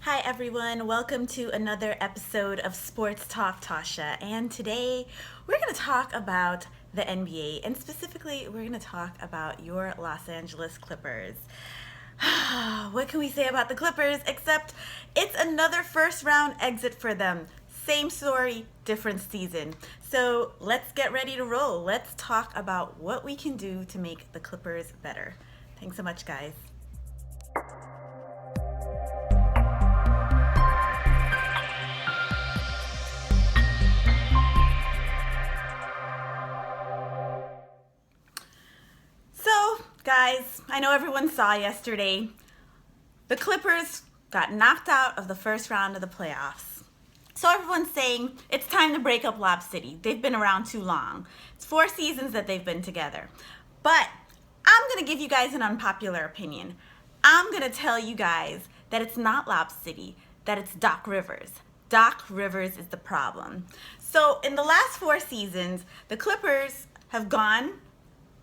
Hi everyone, welcome to another episode of Sports Talk Tasha. And today we're going to talk about the NBA, and specifically we're going to talk about your Los Angeles Clippers. What can we say about the Clippers except it's another first round exit for them. Same story, different season. So let's get ready to roll. Let's talk about what we can do to make the Clippers better. Thanks so much, guys. So, guys, I know everyone saw yesterday, the Clippers got knocked out of the first round of the playoffs. So everyone's saying it's time to break up Lob City. They've been around too long. It's 4 seasons that they've been together. But I'm going to give you guys an unpopular opinion. I'm going to tell you guys that it's not Lob City, that it's Doc Rivers. Doc Rivers is the problem. So in the last 4 seasons, the Clippers have gone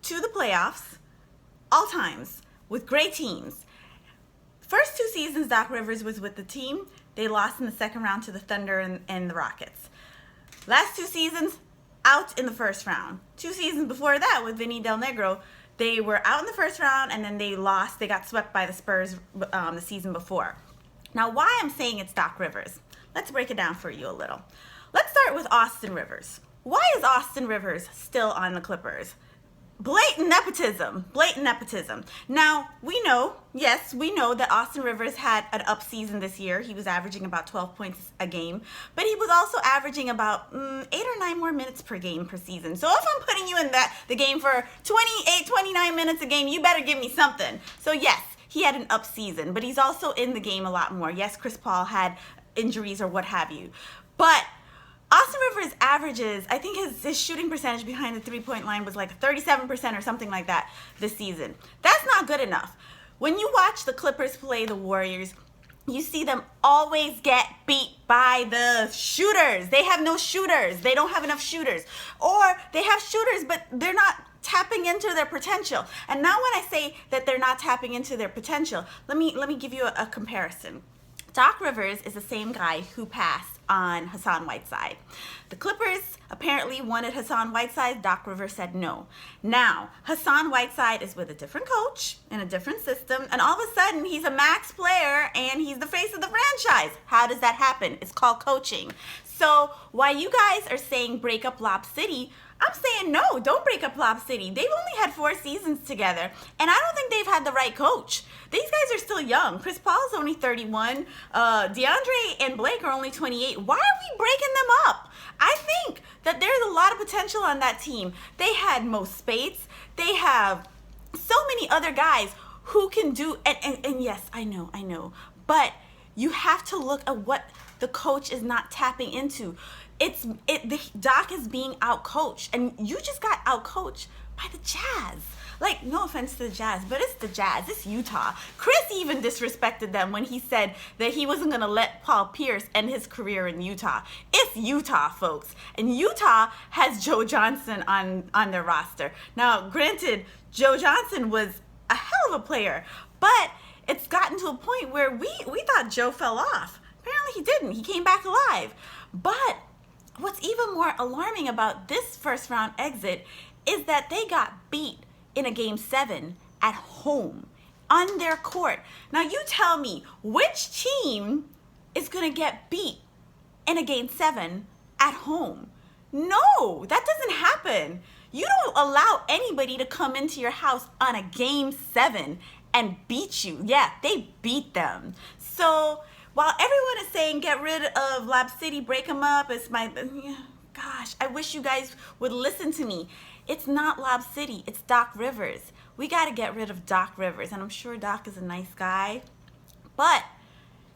to the playoffs all times with great teams. First 2 seasons Doc Rivers was with the team, they lost in the second round to the Thunder and the Rockets. Last 2 seasons, out in the first round. 2 seasons before that with Vinny Del Negro, they were out in the first round and then they lost. They got swept by the Spurs the season before. Now, why I'm saying it's Doc Rivers, let's break it down for you a little. Let's start with Austin Rivers. Why is Austin Rivers still on the Clippers? Blatant nepotism. Now, we know that Austin Rivers had an up season this year. He was averaging about 12 points a game, but he was also averaging about 8 or 9 more minutes per game per season. So if I'm putting you in the game for 28, 29 minutes a game, you better give me something. So yes, he had an up season, but he's also in the game a lot more. Yes, Chris Paul had injuries or what have you, but Austin Rivers averages, I think his shooting percentage behind the three-point line was like 37% or something like that this season. That's not good enough. When you watch the Clippers play the Warriors, you see them always get beat by the shooters. They have no shooters. They don't have enough shooters. Or they have shooters, but they're not tapping into their potential. And now when I say that they're not tapping into their potential, let me give you a comparison. Doc Rivers is the same guy who passed on Hassan Whiteside. The Clippers apparently wanted Hassan Whiteside. Doc Rivers said no. Now, Hassan Whiteside is with a different coach in a different system, and all of a sudden he's a max player and he's the face of the franchise. How does that happen? It's called coaching. So while you guys are saying break up Lob City, I'm saying no, don't break up Lob City. They've only had 4 seasons together, and I don't think they've had the right coach. These guys are still young. Chris Paul's only 31. DeAndre and Blake are only 28. Why are we breaking them up? I think that there's a lot of potential on that team. They had Mo Spates. They have so many other guys who can do, and yes, I know, but you have to look at what the coach is not tapping into. The Doc is being outcoached, and you just got outcoached by the Jazz. Like, no offense to the Jazz, but it's the Jazz. It's Utah. Chris even disrespected them when he said that he wasn't going to let Paul Pierce end his career in Utah. It's Utah, folks. And Utah has Joe Johnson on their roster. Now, granted, Joe Johnson was a hell of a player, but it's gotten to a point where we thought Joe fell off. Apparently he didn't. He came back alive. But what's even more alarming about this first round exit is that they got beat in a game 7 at home on their court. Now you tell me, which team is going to get beat in a game 7 at home? No, that doesn't happen. You don't allow anybody to come into your house on a game 7 and beat you. Yeah, they beat them. So while everyone is saying get rid of Lob City, break them up, gosh, I wish you guys would listen to me. It's not Lob City, it's Doc Rivers. We got to get rid of Doc Rivers, and I'm sure Doc is a nice guy, but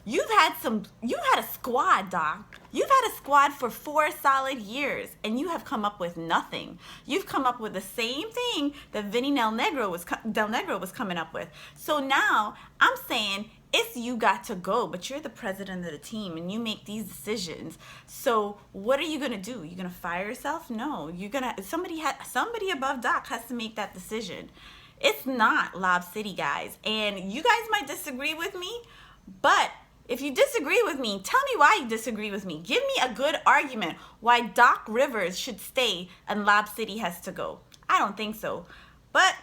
you had a squad, Doc. You've had a squad for 4 solid years, and you have come up with nothing. You've come up with the same thing that Vinny Del Negro was coming up with. So now I'm saying it's you got to go, but you're the president of the team, and you make these decisions. So what are you gonna do? You gonna fire yourself? No, somebody above Doc has to make that decision. It's not Lob City, guys, and you guys might disagree with me, but If you disagree with me, tell me why you disagree with me. Give me a good argument why Doc Rivers should stay and Lob City has to go. I don't think so. But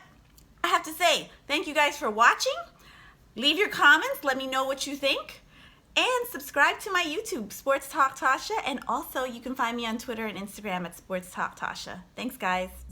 I have to say, thank you guys for watching. Leave your comments. Let me know what you think. And subscribe to my YouTube, Sports Talk Tasha. And also, you can find me on Twitter and Instagram at Sports Talk Tasha. Thanks, guys.